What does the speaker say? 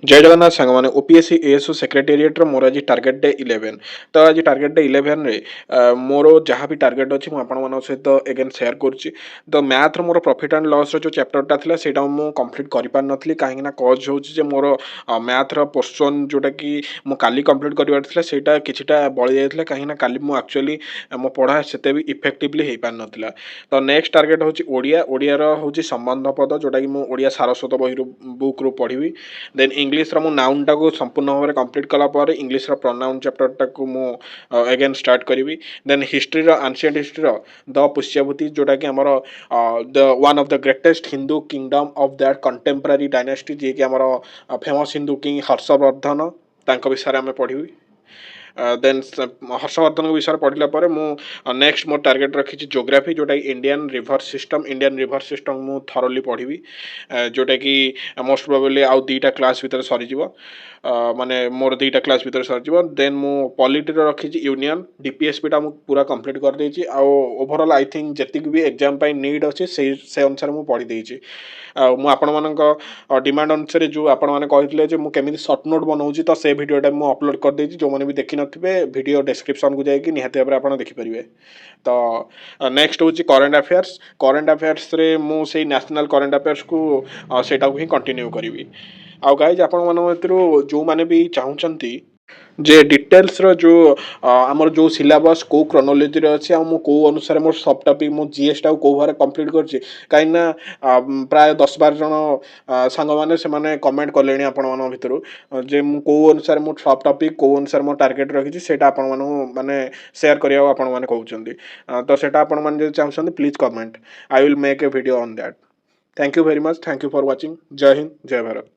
जय जगन्नाथ सांग मैंने ओपीएससी एएसओ सेक्रेटेरिएट मोर आज टार्गेट डे 11 तो आज टार्गेट डे 11 रे मोर जहाँ भी टार्गेट अच्छी मुझे सहित एगेन सेयार करुच्ची तो math more profit and loss जो चैप्टरटा था सेटा मु कंप्लीट कर पार नथली कहीं कज हो मोर मैथ्र पोर्सन जोटा कि मु काली कंप्लीट कर सेटा किछिटा बळी जाइथिला कहीं काली मु एक्चुअली मो पढ़ा सेते भी इफेक्टिवली हो पार नथिला तो नेक्स्ट टार्गेट होची ओडिया ओडिया रो होची संबंध पद जोटा कि मु ओडिया सारस्वत बही बुक रू पढ़ी देन इंग्लिश रो मु नाउन टाको संपूर्ण भाव में कंप्लीट कला पर इंग्लिश रो प्रोनाउन चैप्टर टाको मु अगेन स्टार्ट करी देन हिस्ट्री रो एंशिएंट हिस्ट्री रो द पुष्यभूति जोटा कि हमर the one of the greatest Hindu kingdom of that contemporary dynasty जे कि हमर फेमस हिंदू किंग हर्षवर्धन तांको विषय में पढ़ी देन हर्षवर्धन विषय पढ़ला पर मु नेक्स्ट मोर टार्गेट रखी ज्योग्राफी जोटा इंडियन रिवर सिस्टम मु थरोली पढ़ी जोटा कि मोस्ट प्रोबेबली आउ दुईटा क्लास भितर सरीज माने मोर दुईटा क्लास भितर सरीज देन मु पॉलिटी रखी यूनियन डीपीएसपी टा मु पूरा कंप्लीट कर देछि आ ओवरऑल आई थिंक जति भी एग्जाम पाई नीड अच्छे से अनुसार मु पढ़ी देछि मु आपण मानक डिमांड अनुसार जो आपण माने कहथिले जे मु केमिति शॉर्ट नोट बनाउछि तो से वीडियोटा मु अपलोड कर देछि जो माने भी देखि नथिबे वीडियो डिस्क्रिप्शन को जाई कि निहाते भाबरे आपण देखि परिबे तो नेक्स्ट होछि करंट अफेयर्स रे मु सेई नेशनल करंट अफेयर्स को सेटा को ही कंटिन्यू करिवि आ गाइज आपण माने भितरु जो माने भी चाहुचंती जे डिटेल्स रो जो आमर जो सिलेबस को क्रोनोलॉजी रे अछि आ मु को अनुसार मोर सब टॉपिक मु जीएस टा को भारे कंप्लीट करछि काइना प्राय 10-12 जन सांग माने से माने कमेंट करलेनी आपण माने भितरु जे मु को अनुसार मु सब टॉपिक को अनुसार मो टारगेट रखिछि सेटा आपण माने माने शेयर करिया आपण माने कहउचंदी तो सेटा आपण माने जे चाहुचंदी please comment I will make a video on that thank you very much thank you for watching जय हिंद जय भारत।